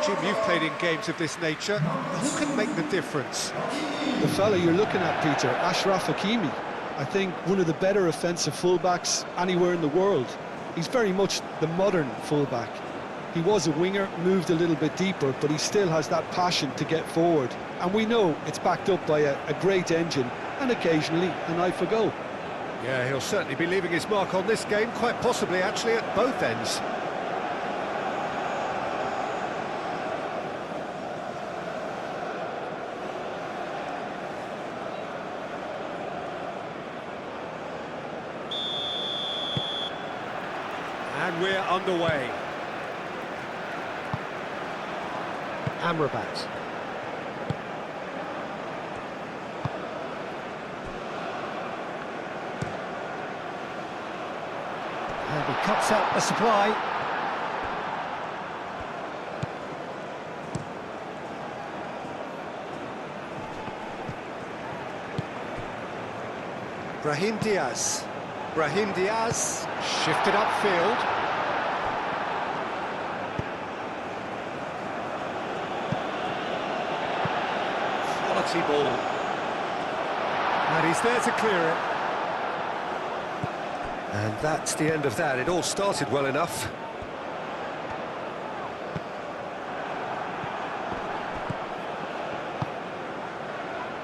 Jim, you've played in games of this nature. Who can make the difference? The fella you're looking at, Peter, Achraf Hakimi. I think one of the better offensive fullbacks anywhere in the world. He's very much the modern fullback. He was a winger, moved a little bit deeper, but he still has that passion to get forward. And we know it's backed up by a great engine and occasionally an eye for goal. Yeah, he'll certainly be leaving his mark on this game, quite possibly actually at both ends. And we're underway. Amrabat. And he cuts out the supply. Brahim Diaz. Brahim Diaz shifted upfield. Quality ball. And he's there to clear it. And that's the end of that. It all started well enough.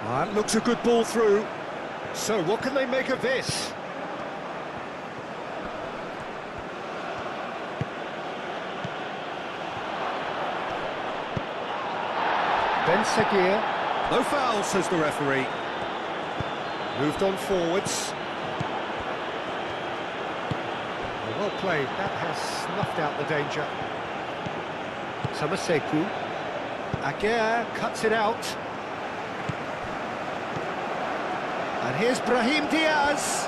That looks a good ball through. So what can they make of this? Ben Seguir. No foul, says the referee. Moved on forwards. Well played, that has snuffed out the danger. Samaseku. Aguirre cuts it out. And here's Brahim Diaz.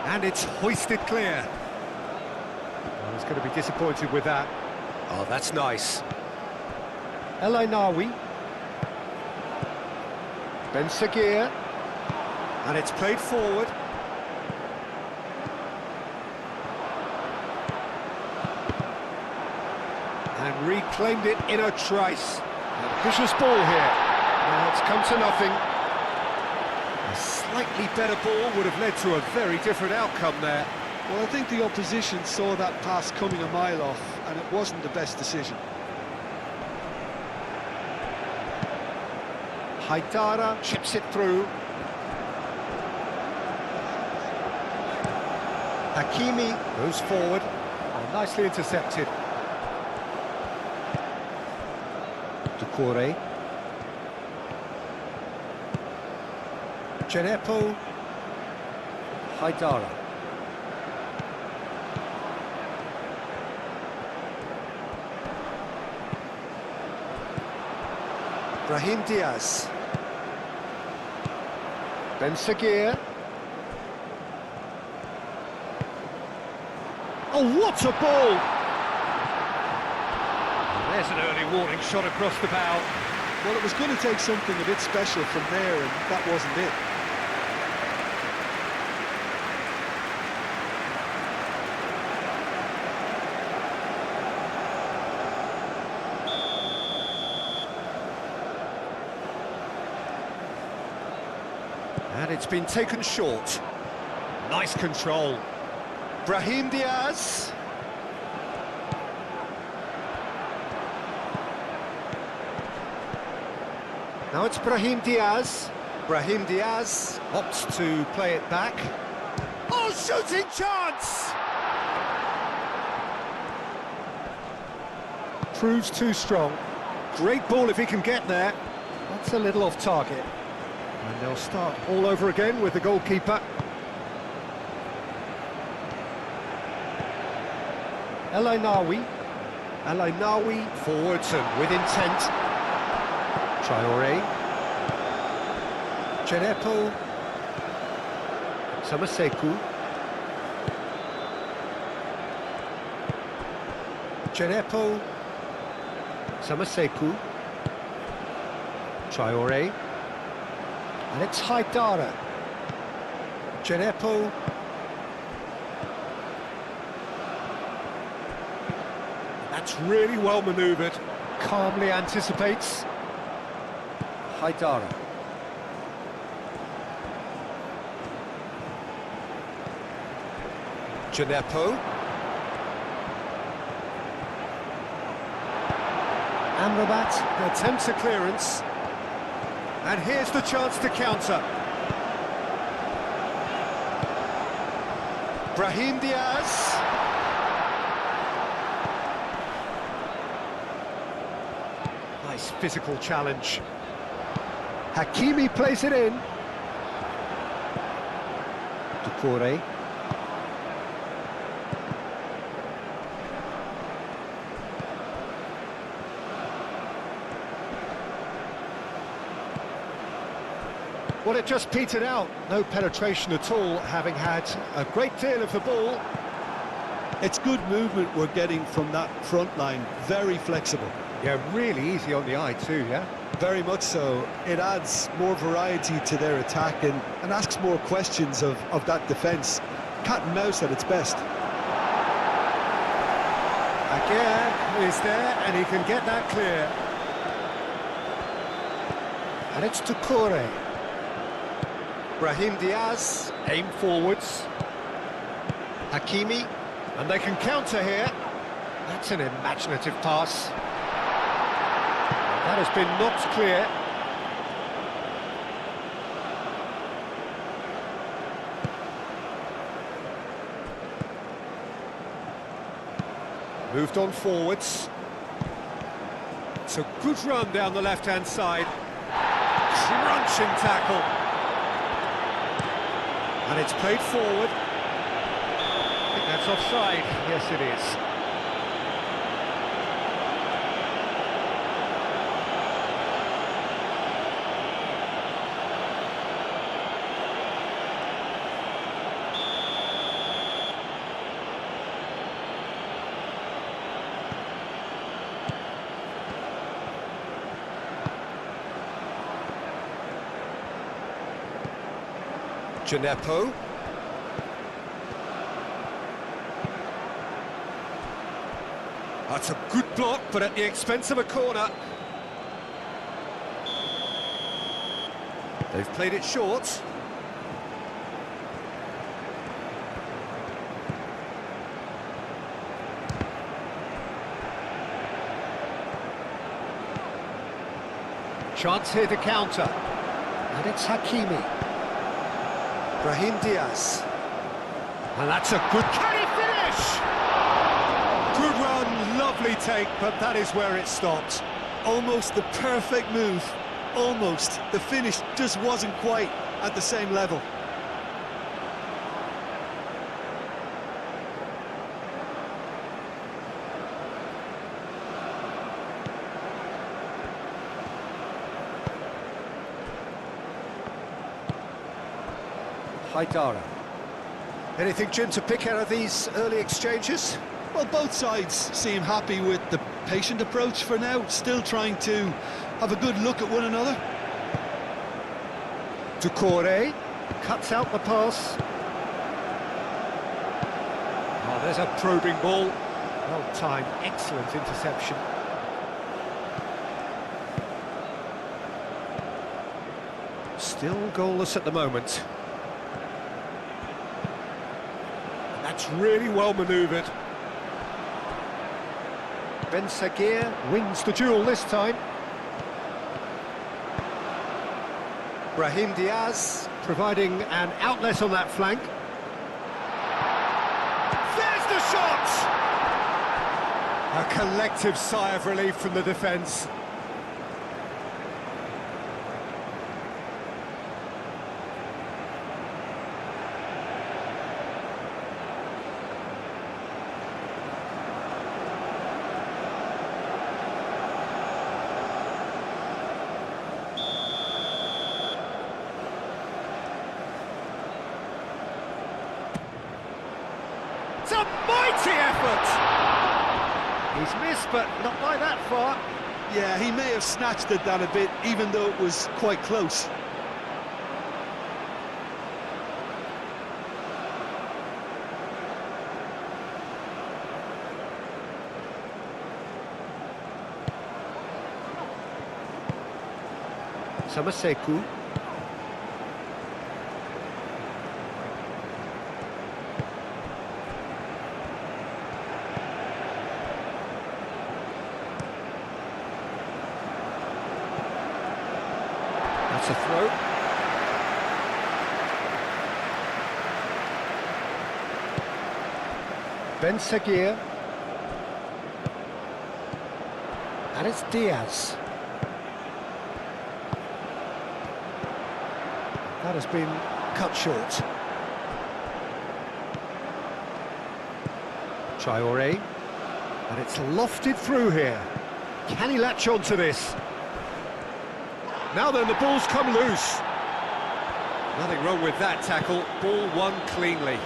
And it's hoisted clear. Well, he's going to be disappointed with that. Oh, that's nice. El Ainaoui. Ben Seguir. And it's played forward. And reclaimed it in a trice. A vicious ball here. Now it's come to nothing. A slightly better ball would have led to a very different outcome there. Well, I think the opposition saw that pass coming a mile off, and it wasn't the best decision. Haidara chips it through. Hakimi goes forward. Oh, nicely intercepted. Doucouré. Djenepo. Haidara. Brahim Diaz. Ben Seguir. Oh, what a ball! There's an early warning shot across the bow. Well, it was going to take something a bit special from there, and that wasn't it. And it's been taken short. Nice control. Brahim Diaz. Now it's Brahim Diaz. Brahim Diaz opts to play it back. Oh, shooting chance! Proves too strong. Great ball if he can get there. That's a little off target. And they'll start all over again with the goalkeeper. El Ainaoui. El Ainaoui forwards and with intent. Traoré. Djenepo. Samaseku. Djenepo. Samaseku. Traoré. And it's Haidara. Djenepo. That's really well manoeuvred. Calmly anticipates. Haidara. Gineppo. Amrabat attempts a clearance. And here's the chance to counter. Brahim Diaz. Nice physical challenge. Hakimi plays it in. Doucouré. Well, it just petered out. No penetration at all, having had a great deal of the ball. It's good movement we're getting from that front line, very flexible. Yeah, really easy on the eye too, yeah? Very much so. It adds more variety to their attack and asks more questions of that defence. Cat and mouse at its best. Aguirre is there and he can get that clear. And it's Doucouré. Brahim Diaz, aim forwards. Hakimi, and they can counter here. That's an imaginative pass. That has been knocked clear. Moved on forwards. It's a good run down the left-hand side. Crunching tackle. And it's played forward. I think that's offside. Yes, it is. Gineppo. That's a good block, but at the expense of a corner. They've played it short. Chance here to counter. And it's Hakimi. Brahim Diaz. And that's a good... Can he finish? Good run, lovely take, but that is where it stopped. Almost the perfect move. Almost. The finish just wasn't quite at the same level. Haidara. Anything, Jim, to pick out of these early exchanges? Well, both sides seem happy with the patient approach for now, still trying to have a good look at one another. Doucouré cuts out the pass. Oh, there's a probing ball. Well timed, excellent interception. Still goalless at the moment. That's really well manoeuvred. Ben Seguir wins the duel this time. Brahim Diaz providing an outlet on that flank. There's the shot! A collective sigh of relief from the defence. It's a mighty effort! He's missed, but not by that far. Yeah, he may have snatched it down a bit, even though it was quite close. Samaseku. That's a throw. Ben Seguir. And it's Diaz. That has been cut short. Traoré. And it's lofted through here. Can he latch on to this? Now then, the ball's come loose. Nothing wrong with that tackle. Ball won cleanly.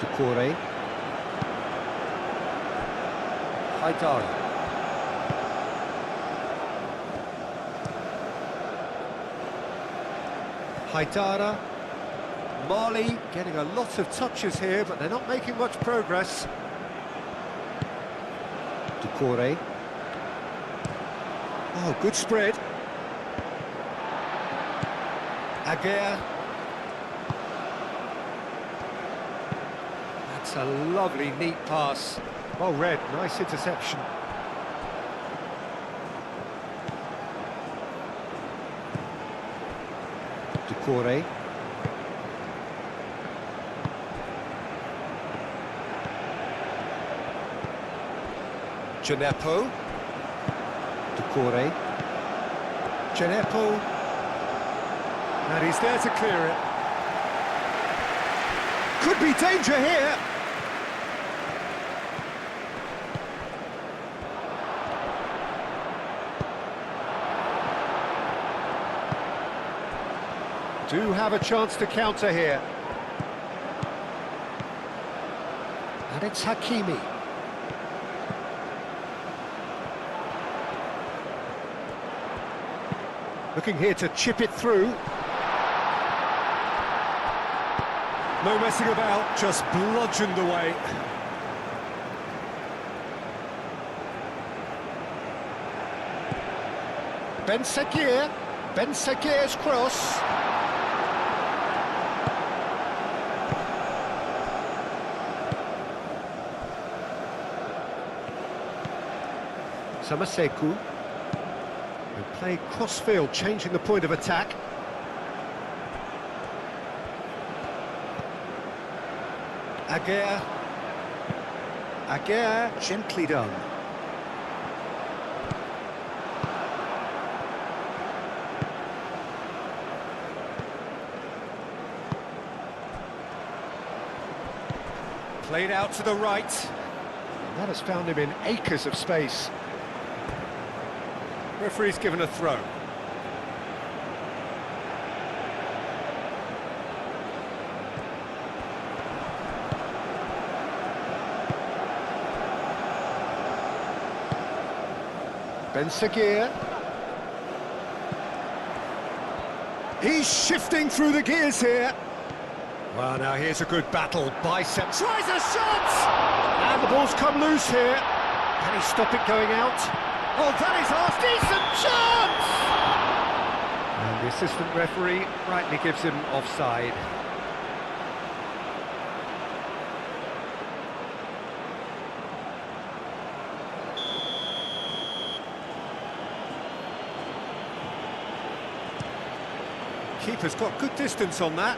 Doucouré. Haidara. Haidara. Mali getting a lot of touches here, but they're not making much progress. Doucouré. Oh, good spread. Aguirre. That's a lovely, neat pass. Well read, nice interception. Doucouré. Gineppo. Doucouré. Gineppo. And he's there to clear it. Could be danger here. Do have a chance to counter here. And it's Hakimi. Looking here to chip it through. No messing about, just bludgeoned away. Ben Seguir. Ben Seguir's cross. Samaseku. And play cross-field, changing the point of attack. Aguirre. Aguirre, gently done. Played out to the right. And that has found him in acres of space. Referee's given a throw. Ben Seguir. He's shifting through the gears here. Well, now here's a good battle. Bicep tries a shot! And the ball's come loose here. Can he stop it going out? Oh, that is half decent chance! And the assistant referee rightly gives him offside. Keeper's got good distance on that.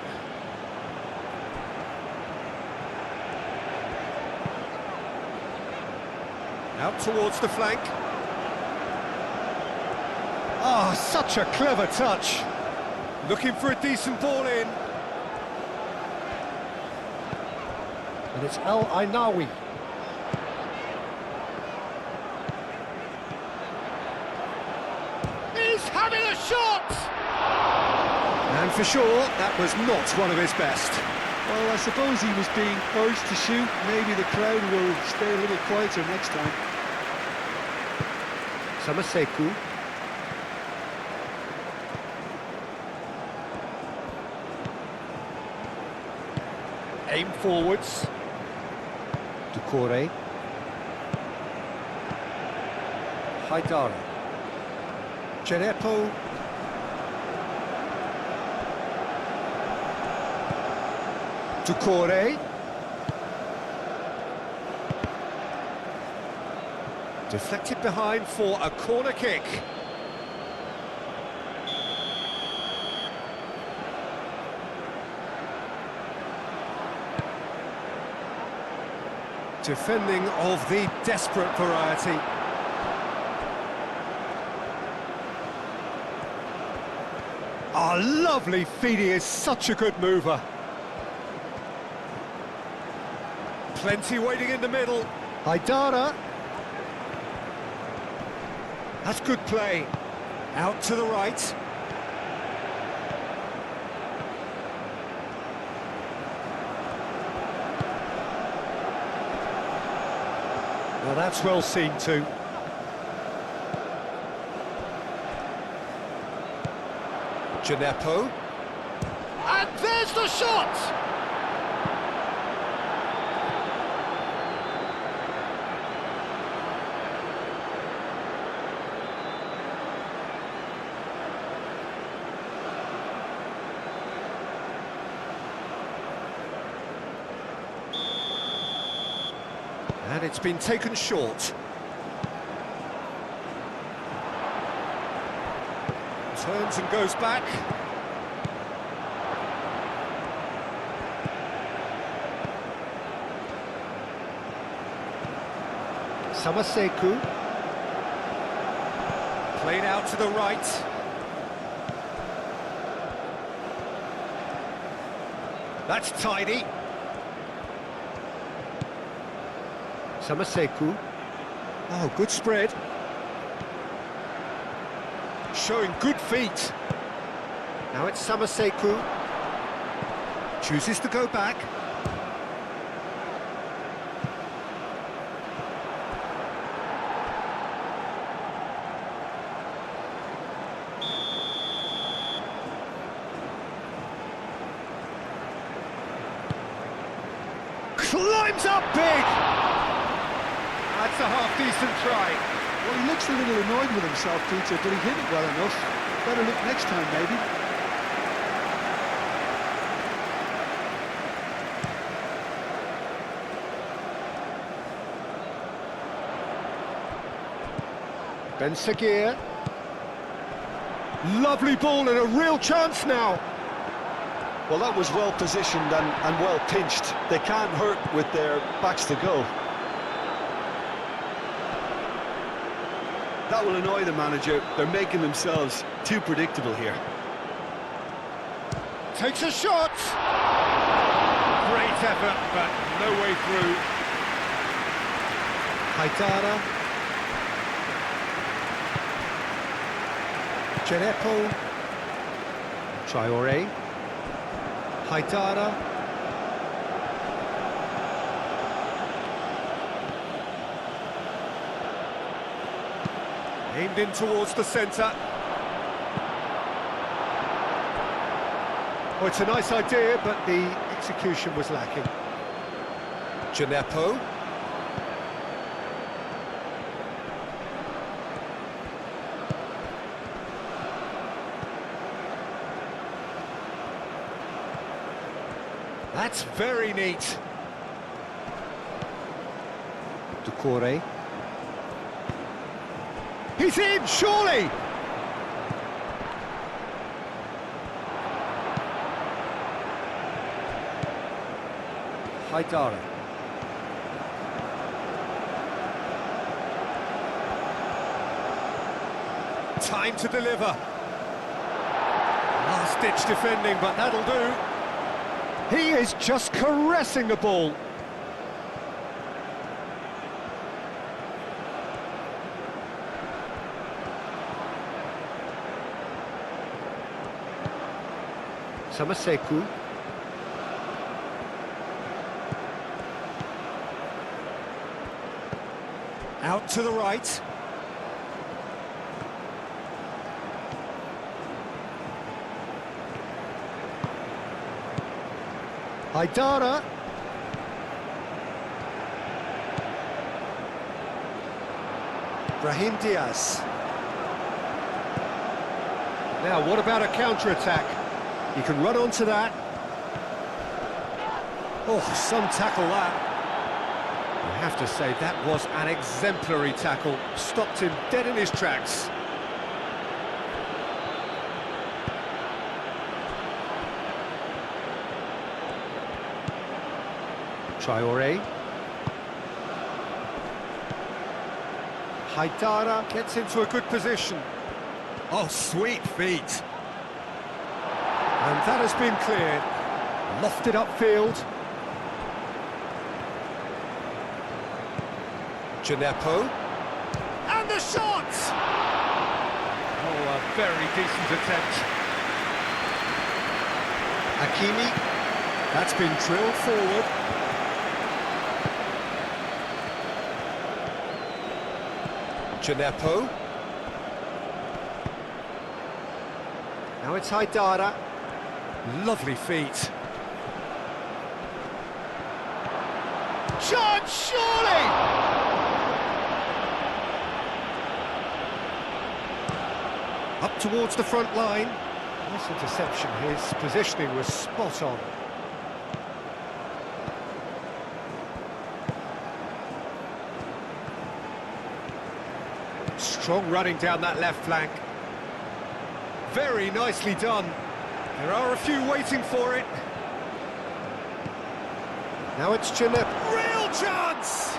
Out towards the flank. Oh, such a clever touch. Looking for a decent ball in. And it's El Ainawi. He's having a shot! And for sure, that was not one of his best. Well, I suppose he was being urged to shoot. Maybe the crowd will stay a little quieter next time. Samaseku. Aim forwards. Doucouré. Haidara. Djenepo. Doucouré. Deflected behind for a corner kick. Defending of the desperate variety. Ah, lovely feed, he is such a good mover. Plenty waiting in the middle. Haidara. That's good play. Out to the right. Now that's well seen too. Djenepo. And there's the shot! And it's been taken short. Turns and goes back. Samaseku. Played out to the right. That's tidy. Samaseku. Oh, good spread. Showing good feet. Now it's Samaseku. Chooses to go back. Climbs up big! That's a half-decent try. Well, he looks a little annoyed with himself, Peter, but he hit it well enough. Better look next time, maybe. Ben Seguir. Lovely ball and a real chance now. Well, that was well positioned and well pinched. They can't hurt with their backs to go. That will annoy the manager. They're making themselves too predictable here. Takes a shot! Great effort, but no way through. Haidara. Djenepo. Traoré. Haidara. Aimed in towards the centre. Oh, it's a nice idea, but the execution was lacking. Djenepo. That's very neat. Doucouré. He's in, surely! Haidara. Time to deliver. Last-ditch defending, but that'll do. He is just caressing the ball. Samaseku. Out to the right. Haidara. Brahim Diaz. Now, what about a counter-attack? He can run onto that. Oh, some tackle that. I have to say, that was an exemplary tackle. Stopped him dead in his tracks. Traoré. Haidara gets into a good position. Oh, sweet feet. And that has been cleared. Lofted upfield. Gineppo. And the shot! Oh, a very decent attempt. Hakimi. That's been drilled forward. Gineppo. Now it's Haidara. Lovely feet. Chance, surely! Up towards the front line. Nice interception. His positioning was spot on. Strong running down that left flank. Very nicely done. There are a few waiting for it. Now it's Gineppo. Real chance!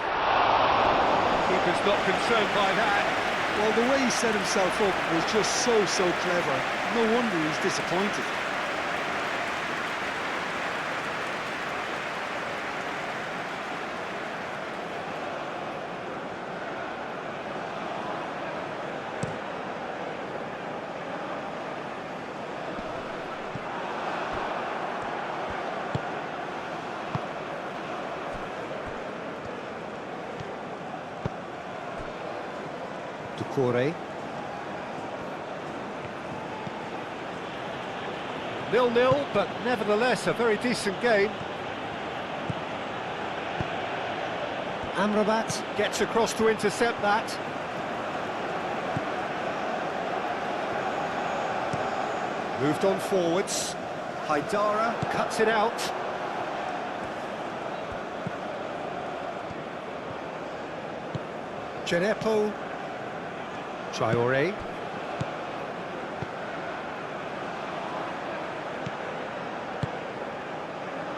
Keeper's not concerned by that. Well, the way he set himself up was just so clever. No wonder he's disappointed. Corey. 0-0, but nevertheless a very decent game. Amrabat gets across to intercept that. Moved on forwards. Haidara cuts it out. Gineppo. Traoré.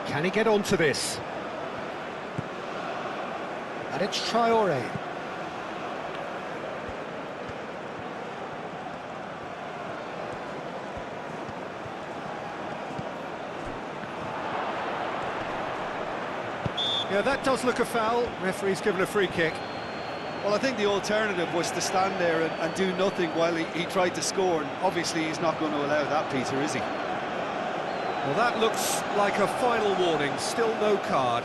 Can he get onto this? And it's Traoré. Yeah, that does look a foul. Referee's given a free kick. Well, I think the alternative was to stand there and do nothing while he tried to score. And obviously, he's not going to allow that, Peter, is he? Well, that looks like a final warning. Still no card.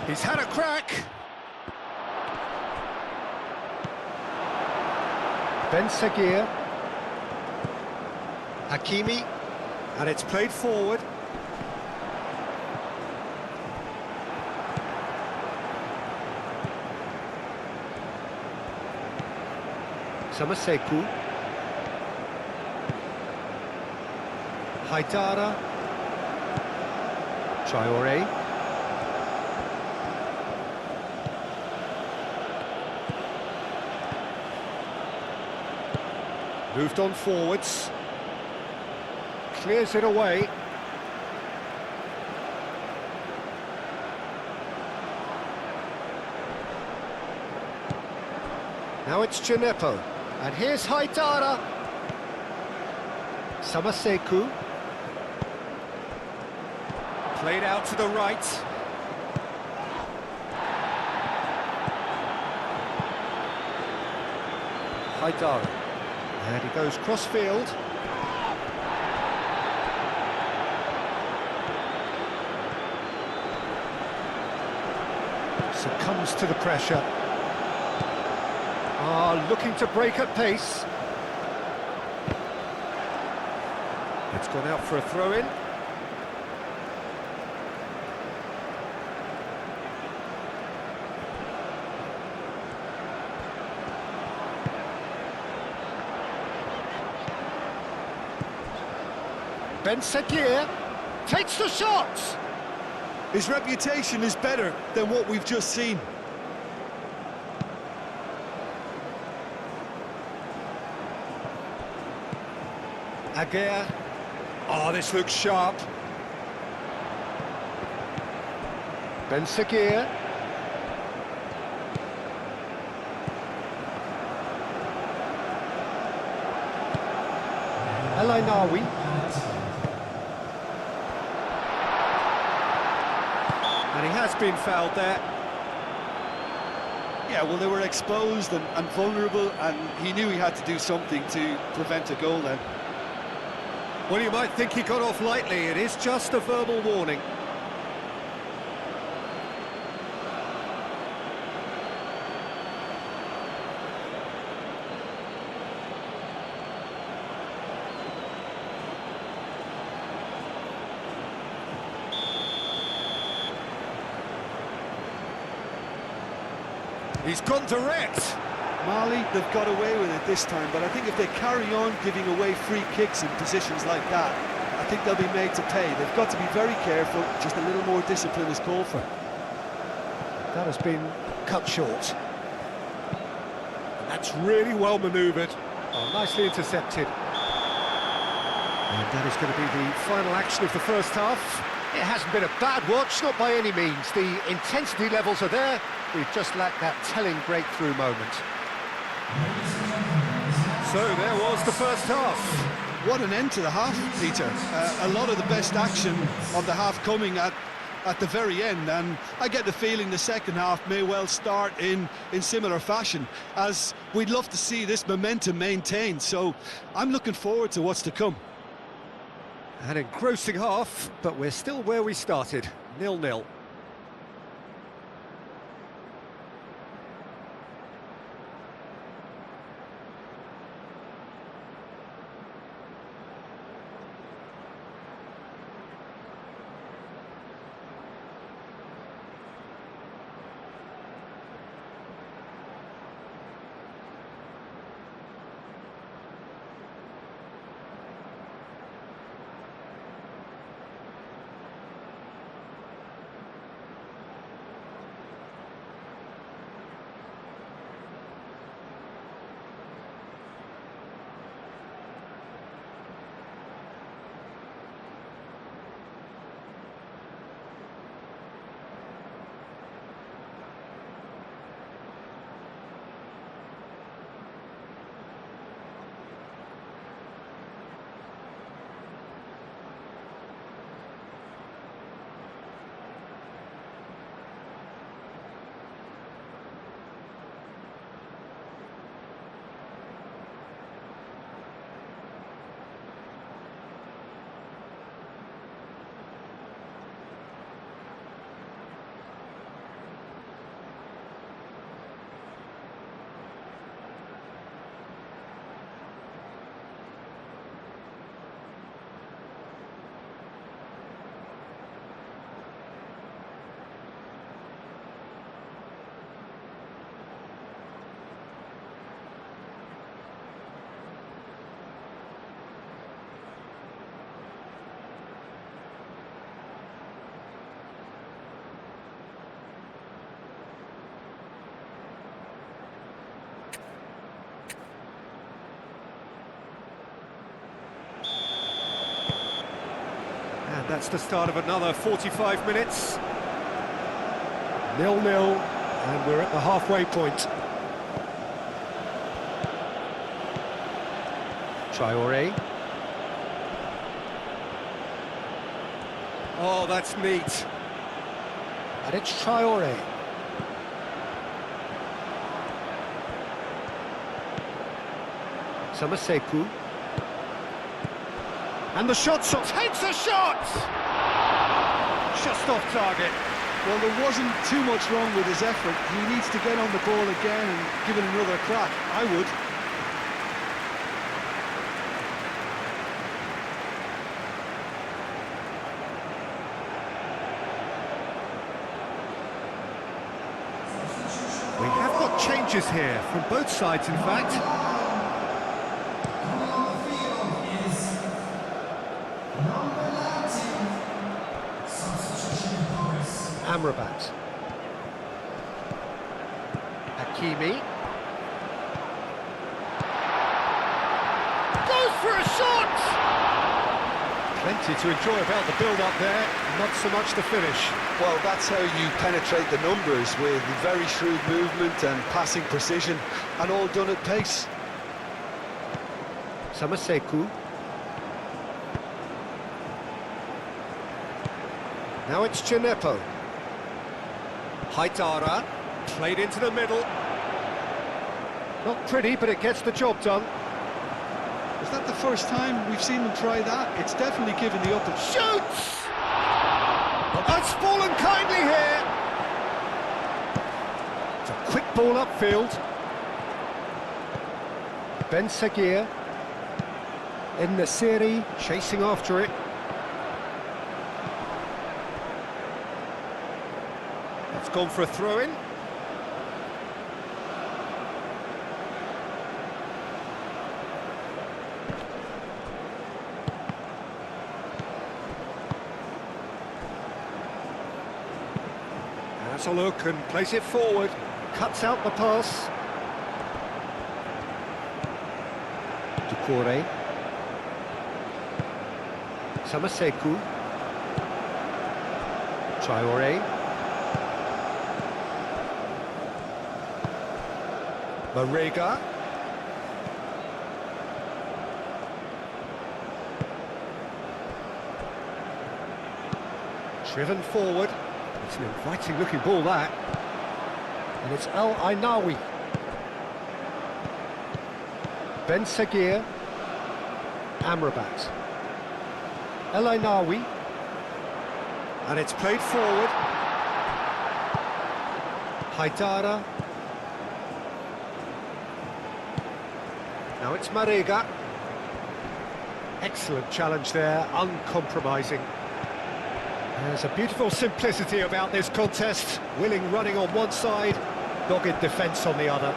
He's had a crack. Ben Seguir. Hakimi. And it's played forward. Samaseku. Haidara. Traoré. Moved on forwards. Clears it away. Now it's Gineppo. And here's Haidara. Samaseku. Played out to the right. Haidara. And he goes cross-field. Succumbs to the pressure. Looking to break at pace. It's gone out for a throw-in. Ben Sekir takes the shot! His reputation is better than what we've just seen. Aguirre. Oh, this looks sharp. Ben Sekir. El Ainawi. And he has been fouled there. Yeah, well, they were exposed and vulnerable, and he knew he had to do something to prevent a goal then. Well, you might think he got off lightly. It is just a verbal warning. He's gone direct. Mali, they've got away with it this time, but I think if they carry on giving away free kicks in positions like that, I think they'll be made to pay. They've got to be very careful, just a little more discipline is called for. That has been cut short. And that's really well manoeuvred. Oh, nicely intercepted. And that is going to be the final action of the first half. It hasn't been a bad watch, not by any means. The intensity levels are there. We've just lacked that telling breakthrough moment. So there was the first half. What an end to the half, Peter. A lot of the best action of the half coming at the very end, and I get the feeling the second half may well start in similar fashion, as we'd love to see this momentum maintained. So I'm looking forward to what's to come. An engrossing half, but we're still where we started, 0-0. And that's the start of another 45 minutes. 0-0, and we're at the halfway point. Traoré. Oh, that's neat. And it's Traoré. Samaseku. And the shot takes a shot! Just off target. Well, there wasn't too much wrong with his effort. He needs to get on the ball again and give it another crack. I would. We have got changes here, from both sides in fact. Amrabat. Hakimi. Goes for a shot! Plenty to enjoy about the build-up there, not so much the finish. Well, that's how you penetrate the numbers, with very shrewd movement and passing precision, and all done at pace. Samaseku. Now it's Gineppo. Haidara, played into the middle. Not pretty, but it gets the job done. Is that the first time we've seen them try that? It's definitely given the upper. Shoots! That's fallen kindly here. It's a quick ball upfield. Ben Seguir. En-Nesyri chasing after it. It's gone for a throw-in. Has a look and plays it forward. Cuts out the pass. Doucouré. Samaseku. Traoré. Marega. Driven forward. It's an inviting looking ball, that. And it's El Ainaoui. Ben Seguir. Amrabat. El Ainaoui. And it's played forward. Haidara. Now it's Marega. Excellent challenge there, uncompromising. There's a beautiful simplicity about this contest. Willing running on one side, dogged defence on the other.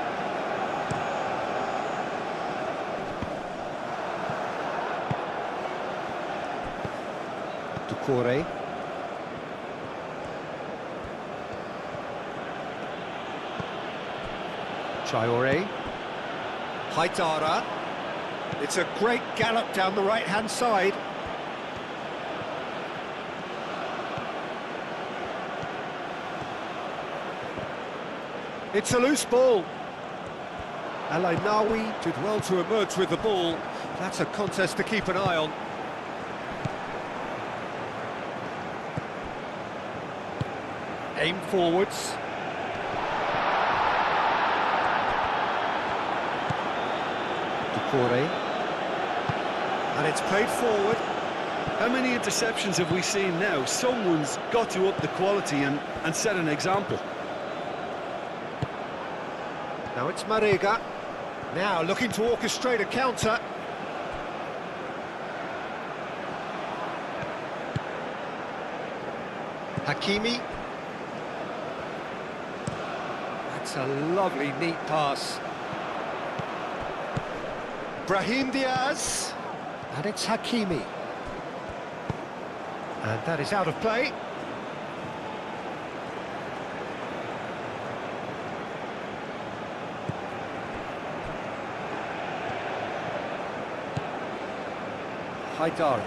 Doucouré. Traoré. Haidara. It's a great gallop down the right-hand side. It's a loose ball. El Ainaoui did well to emerge with the ball. That's a contest to keep an eye on. Aim forwards. Doucouré. And it's played forward. How many interceptions have we seen now? Someone's got to up the quality and set an example. Now it's Marega. Now looking to orchestrate a counter. Hakimi. That's a lovely, neat pass. Brahim Diaz. And it's Hakimi. And that is out of play. Haidara.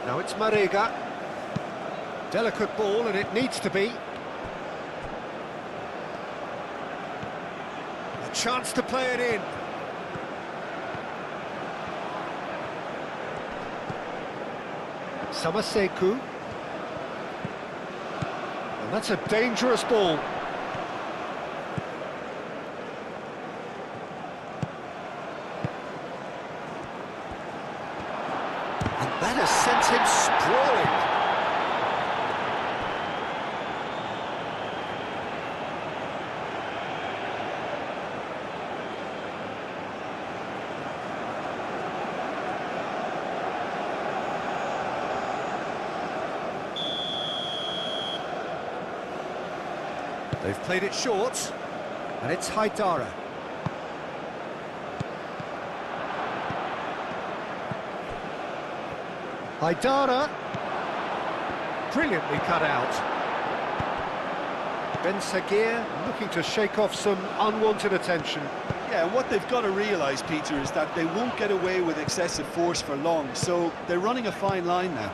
Now it's Marega. Delicate ball, and it needs to be. A chance to play it in. Samaseku. And that's a dangerous ball. him sprawling. They've played it short, and it's Haidara. Haidara, brilliantly cut out. Ben Seguir looking to shake off some unwanted attention. Yeah, and what they've got to realise, Peter, is that they won't get away with excessive force for long, so they're running a fine line now.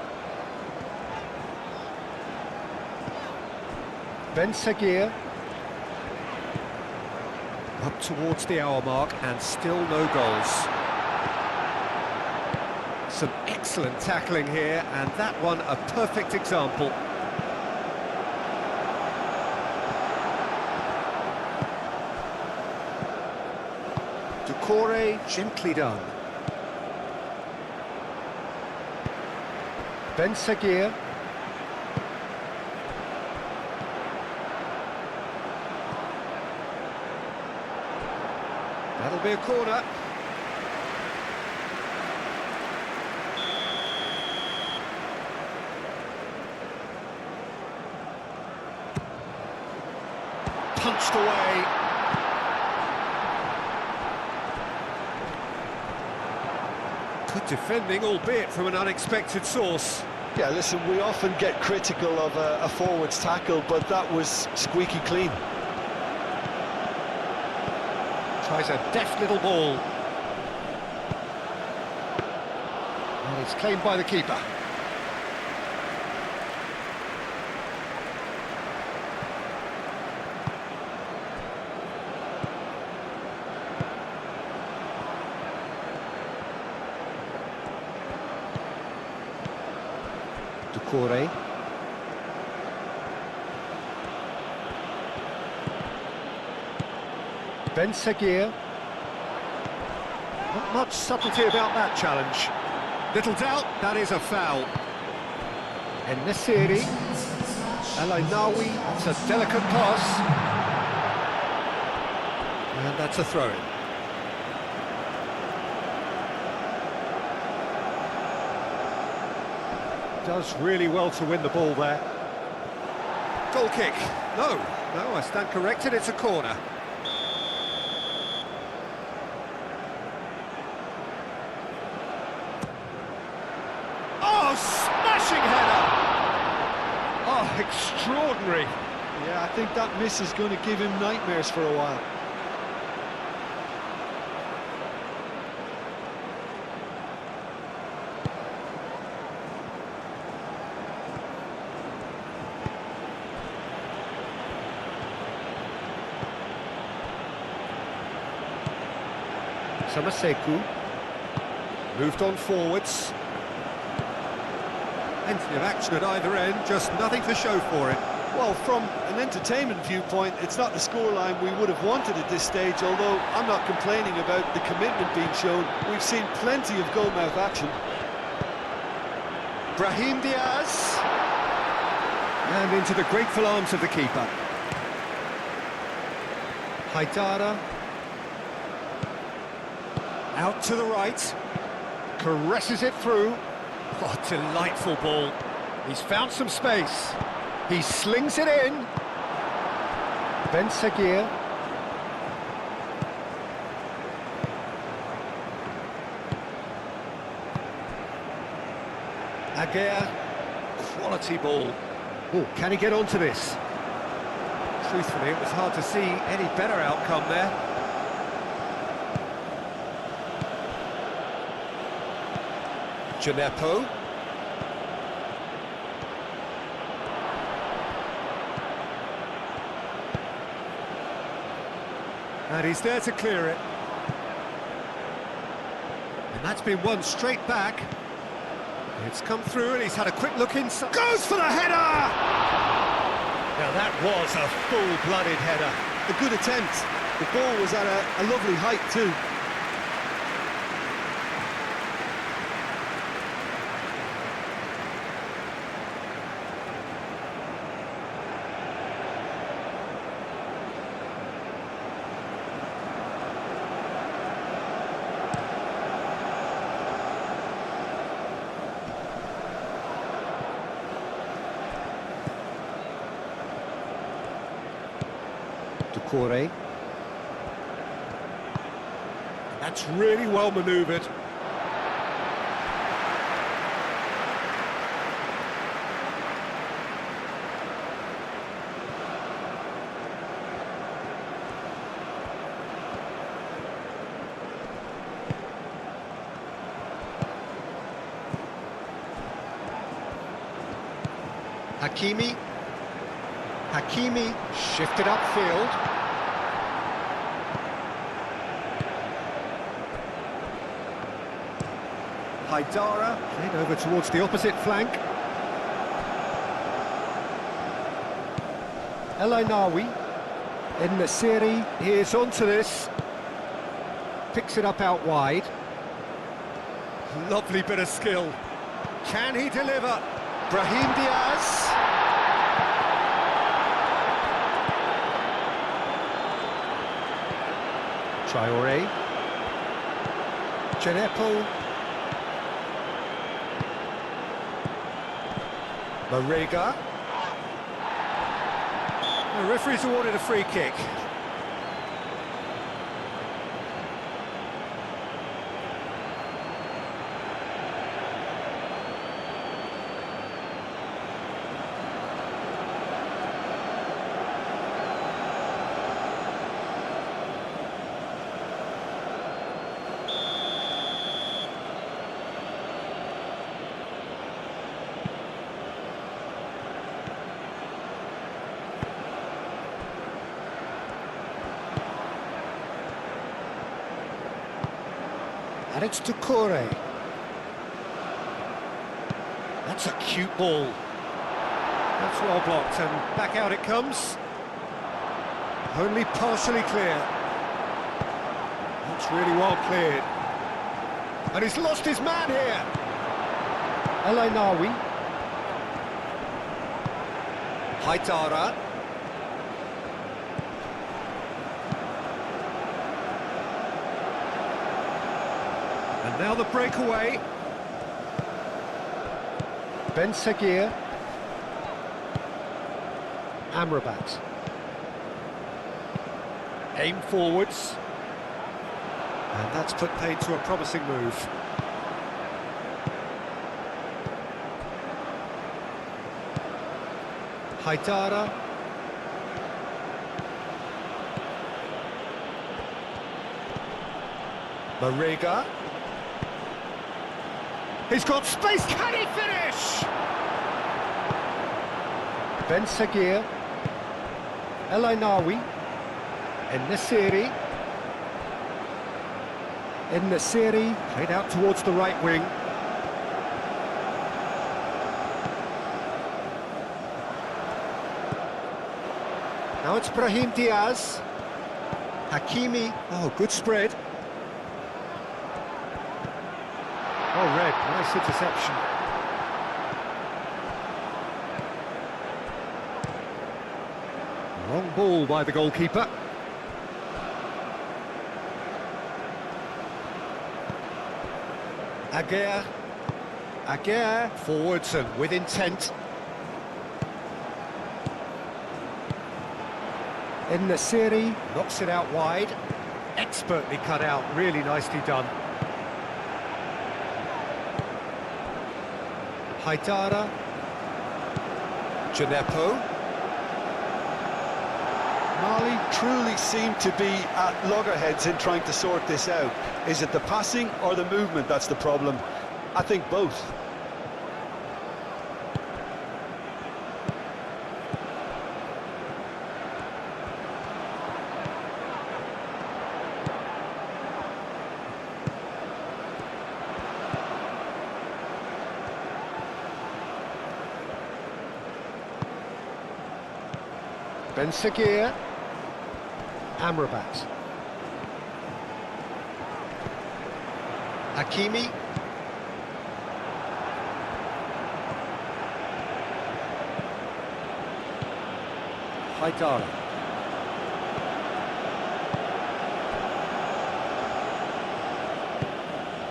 Ben Seguir up towards the hour mark and still no goals. Some excellent tackling here, and that one a perfect example. Doucouré, gently done. Ben Seguir. That'll be a corner. Punched away. Good defending, albeit from an unexpected source. Yeah, listen, we often get critical of a forward's tackle, but that was squeaky clean. Tries a deft little ball. And it's claimed by the keeper. Doucouré. Ben Seguir. Not much subtlety about that challenge. Little doubt, that is a foul. En-Nesyri. El-Ainaoui, it's a delicate pass. And that's a throw-in. Does really well to win the ball there. Goal kick. No, I stand corrected, it's a corner. Oh, smashing header! Oh, extraordinary. Yeah, I think that miss is going to give him nightmares for a while. Samaseku moved on forwards. Plenty of action at either end, just nothing to show for it. Well, from an entertainment viewpoint, it's not the scoreline we would have wanted at this stage, although I'm not complaining about the commitment being shown. We've seen plenty of goalmouth action. Brahim Diaz. And into the grateful arms of the keeper. Haidara. Out to the right. Caresses it through. What a delightful ball. He's found some space. He slings it in. Ben Seguir. Aguirre. Quality ball. Oh, can he get onto this? Truthfully, it was hard to see any better outcome there. Gineppo. And he's there to clear it. And that's been won straight back. It's come through and he's had a quick look inside. Goes for the header! Now that was a full-blooded header. A good attempt. The ball was at a lovely height too. Doucouré. That's really well manoeuvred. Hakimi shifted upfield. Haidara played over towards the opposite flank. El Ainawi in Nasiri, he is onto this. Picks it up out wide. Lovely bit of skill. Can he deliver? Brahim Diaz. Traoré. Genepo. Marega. The referee's awarded a free kick. And it's Doucouré. That's a cute ball. That's well blocked, and back out it comes. Only partially clear. That's really well cleared. And he's lost his man here. El Ainawi. Haidara. And now the breakaway. Ben Seguir. Amrabat. Aim forwards. And that's put paid to a promising move. Haidara. Marega. He's got space, can he finish? Ben Seguir. El Ainawi. En-Nesyri. En-Nesyri played out towards the right wing. Now it's Brahim Diaz. Hakimi. Oh, good spread. Oh, red. Nice interception. Long ball by the goalkeeper. Aguirre forwards and with intent. En-Nesyri knocks it out wide. Expertly cut out, really nicely done. Haidara. Genepo. Mali truly seem to be at loggerheads in trying to sort this out. Is it the passing or the movement that's the problem? I think both. Ben Seguir. Amrabat. Hakimi. Haidara.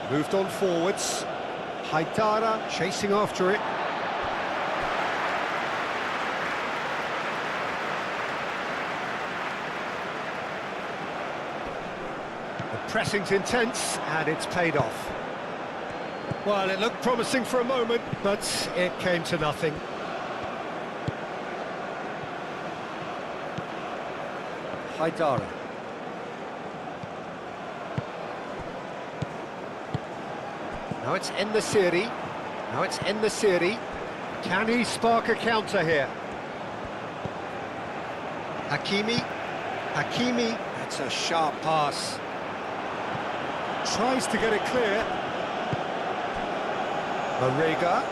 Moved on forwards. Haidara chasing after it. The pressing's intense, and it's paid off. Well, it looked promising for a moment, but it came to nothing. Haidara. Now it's En-Nesyri. Now it's En-Nesyri. Can he spark a counter here? Hakimi. Hakimi. That's a sharp pass. Tries to get it clear. Marega.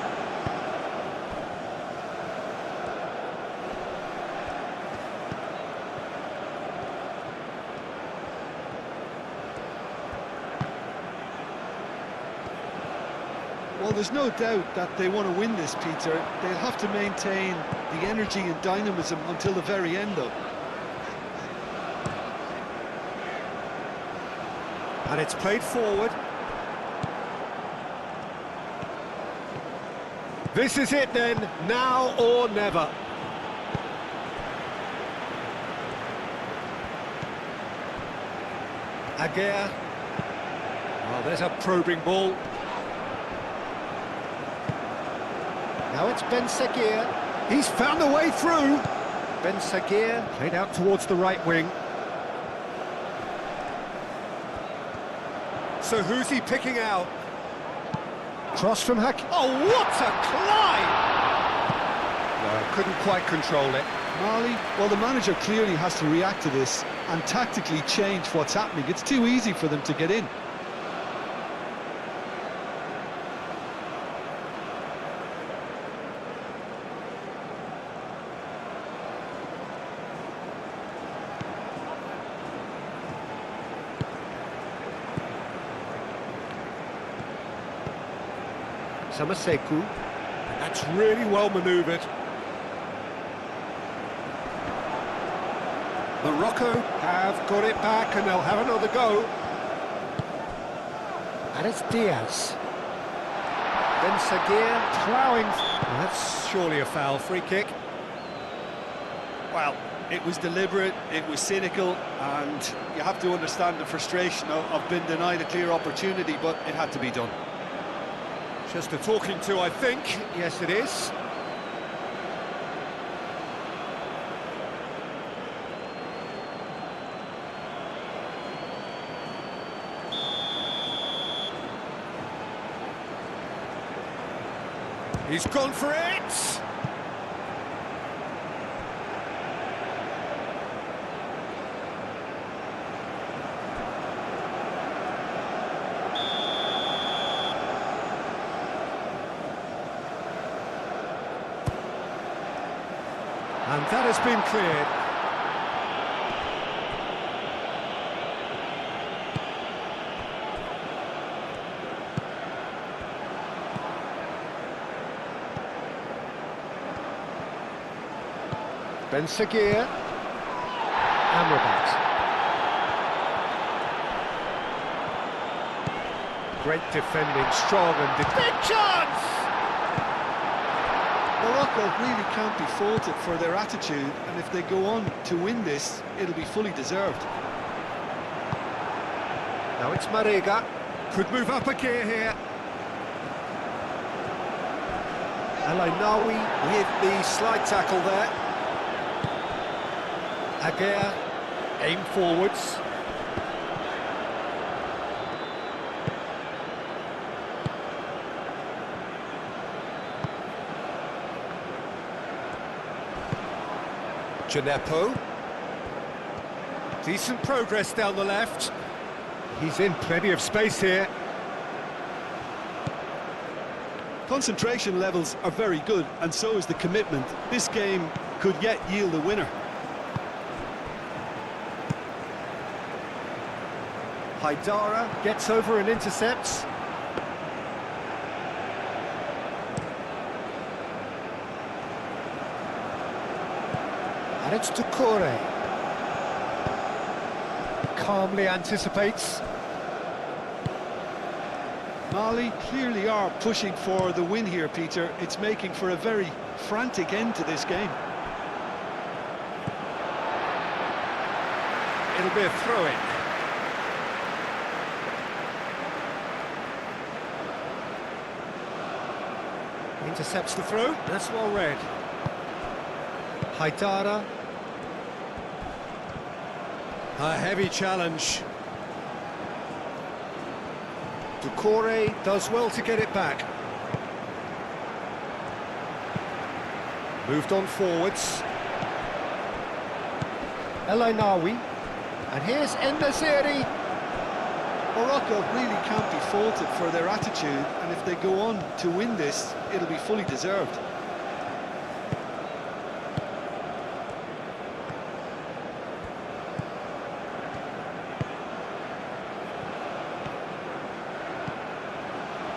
Well, there's no doubt that they want to win this, Peter. They'll have to maintain the energy and dynamism until the very end, though. And it's played forward. This is it then, now or never. Aguirre. Oh, there's a probing ball. Now it's Ben Seguir. He's found a way through. Ben Seguir played out towards the right wing. So who's he picking out? Cross from Hakimi. Oh, what a climb! No, couldn't quite control it. Mali, well, the manager clearly has to react to this and tactically change what's happening. It's too easy for them to get in. Samaseku, that's really well manoeuvred. Morocco have got it back and they'll have another go. And it's Diaz. Ben Seguir ploughing. Well, that's surely a foul, free kick. Well, it was deliberate, it was cynical, and you have to understand the frustration of being denied a clear opportunity, but it had to be done. Just a talking to, I think. Yes, it is. He's gone for it! And that has been cleared. Ben Seguir. Amrabat. Great defending, strong and big chance! Morocco really can't be faulted for their attitude, and if they go on to win this, it'll be fully deserved. Now it's Marega. Could move up a gear here. Alainawi with the slide tackle there. Aguirre, aim forwards. Gineppo. Decent progress down the left. He's in plenty of space here. Concentration levels are very good, and so is the commitment. This game could yet yield a winner. Haidara gets over and intercepts. And it's Doucouré. Calmly anticipates. Mali clearly are pushing for the win here, Peter. It's making for a very frantic end to this game. It'll be a throw-in. Intercepts the throw, that's well read. Haidara. A heavy challenge. Doucouré does well to get it back. Moved on forwards. El Ainaoui. And here's En-Nesyri. Morocco really can't be faulted for their attitude, and if they go on to win this, it'll be fully deserved.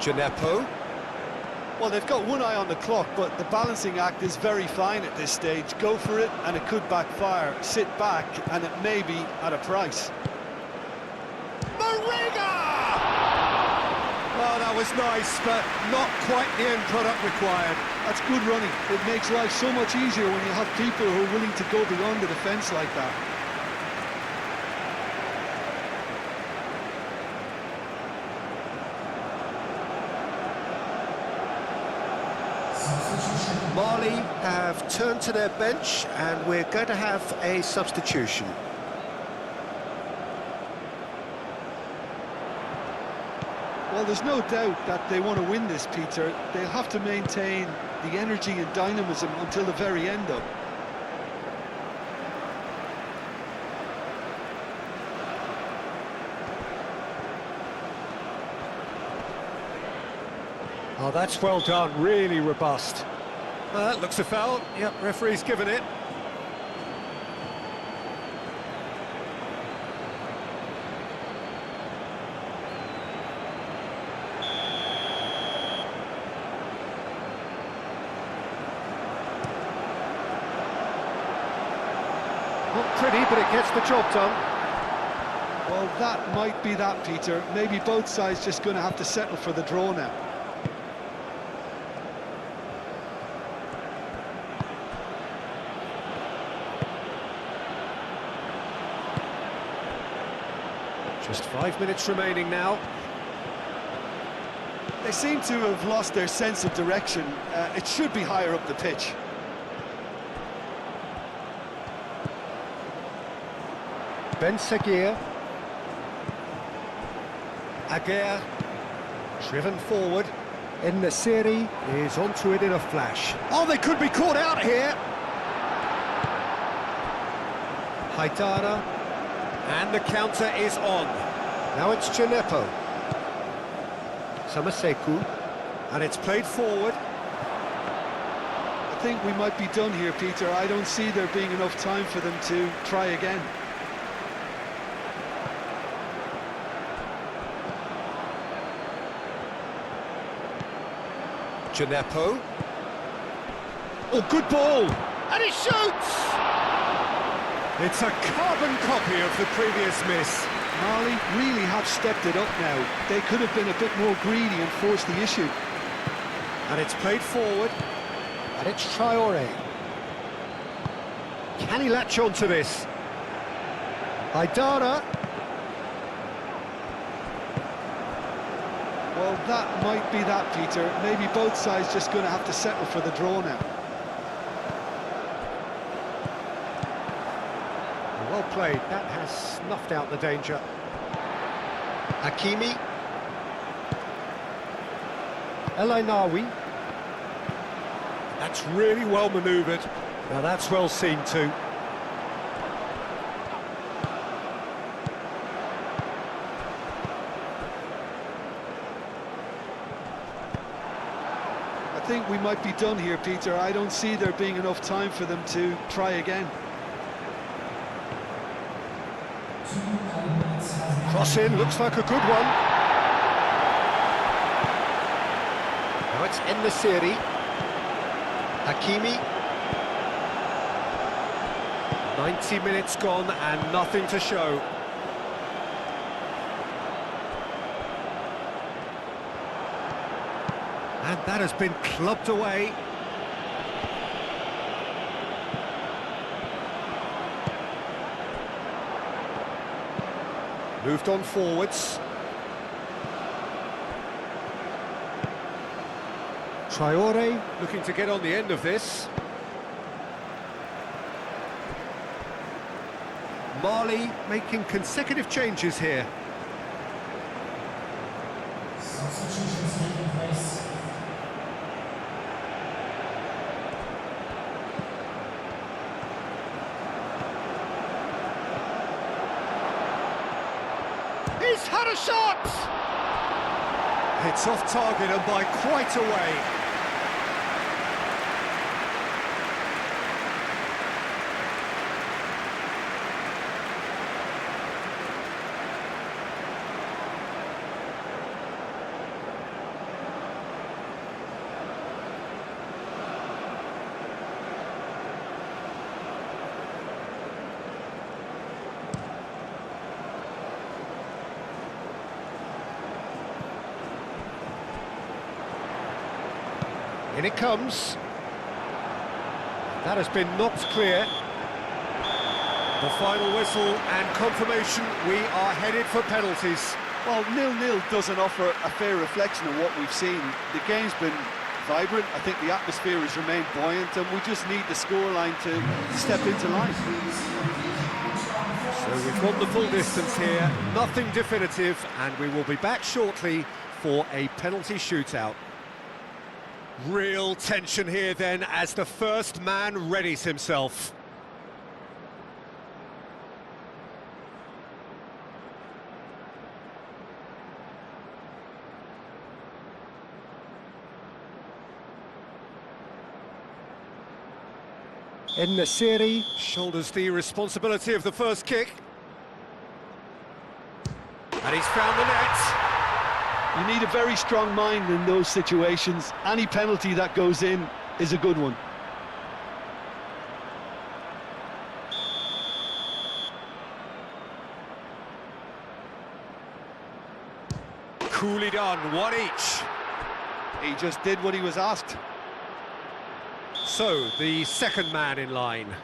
Gineppo. Well, they've got one eye on the clock, but the balancing act is very fine at this stage. Go for it, and it could backfire. Sit back, and it may be at a price. Oh, that was nice, but not quite the end product required. That's good running. It makes life so much easier when you have people who are willing to go beyond the defence like that. Mali have turned to their bench, and we're going to have a substitution. Well, there's no doubt that they want to win this, Peter. They'll have to maintain the energy and dynamism until the very end, though. Oh, that's well done, really robust. That looks a foul. Yep, referee's given it. Not pretty, but it gets the job done. Well, that might be that, Peter. Maybe both sides just going to have to settle for the draw now. Just 5 minutes remaining now. They seem to have lost their sense of direction. It should be higher up the pitch. Ben Seguir. Aguirre, driven forward. En-Nesyri is onto it in a flash. Oh, they could be caught out here. Haidara, and the counter is on. Now it's Gineppo. Samaseku, and it's played forward. I think we might be done here, Peter. I don't see there being enough time for them to try again. Gineppo. Oh, good ball! And he shoots! It's a carbon copy of the previous miss. Mali really have stepped it up now. They could have been a bit more greedy and forced the issue. And it's played forward. And it's Traoré. Can he latch on to this? Haidara. Well, that might be that, Peter. Maybe both sides just going to have to settle for the draw now. Well played. That has snuffed out the danger. Hakimi. El Ainaoui. That's really well manoeuvred. Now that's well seen too. I think we might be done here, Peter. I don't see there being enough time for them to try again. Cross in, looks like a good one. Now it's En-Nesyri. Hakimi. 90 minutes gone and nothing to show. And that has been clubbed away. Moved on forwards. Traore looking to get on the end of this. Mali making consecutive changes here. Substitutions taking place. He's had a shot! It's off target and by quite a way. In it comes. That has been knocked clear. The final whistle and confirmation, we are headed for penalties. Well, 0-0 doesn't offer a fair reflection of what we've seen. The game's been vibrant. I think the atmosphere has remained buoyant, and we just need the scoreline to step into line. So we've gone the full distance here, nothing definitive, and we will be back shortly for a penalty shootout. Real tension here then as the first man readies himself. En-Nesyri shoulders the responsibility of the first kick. And he's found the net. You need a very strong mind in those situations. Any penalty that goes in is a good one. Coolly done, one each. He just did what he was asked. So, the second man in line.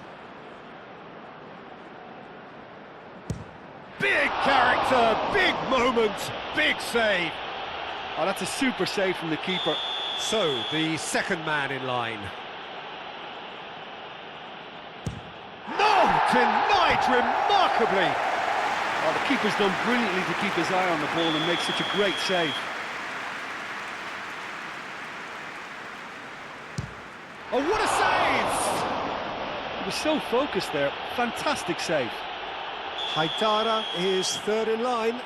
Big character, big moment, big save. Oh, that's a super save from the keeper. So, the second man in line. No, denied remarkably. Oh, the keeper's done brilliantly to keep his eye on the ball and make such a great save. Oh, what a save! He was so focused there. Fantastic save. Haidara is third in line.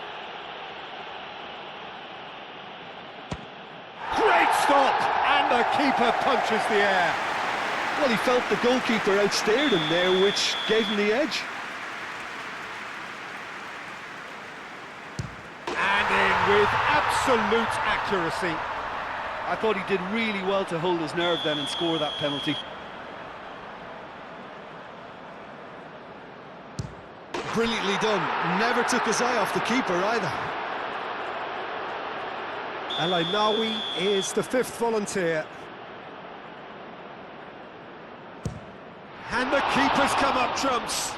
Great stop! And the keeper punches the air. Well, he felt the goalkeeper outstared him there, which gave him the edge. And in with absolute accuracy. I thought he did really well to hold his nerve then and score that penalty. Brilliantly done. Never took his eye off the keeper either. El Ainawi is the fifth volunteer. And the keeper's come up trumps.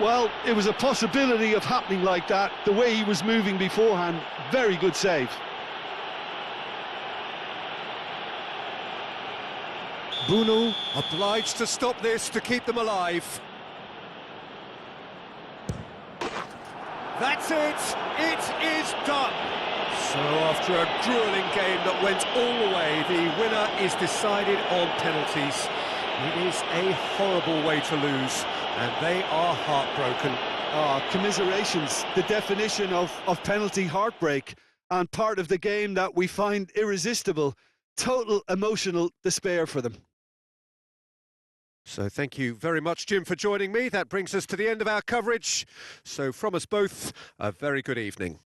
Well, it was a possibility of happening like that. The way he was moving beforehand, very good save. Bunu obliged to stop this to keep them alive. That's it! It is done! So after a gruelling game that went all the way, the winner is decided on penalties. It is a horrible way to lose, and they are heartbroken. Commiserations, the definition of penalty heartbreak, and part of the game that we find irresistible. Total emotional despair for them. So thank you very much, Jim, for joining me. That brings us to the end of our coverage. So from us both, a very good evening.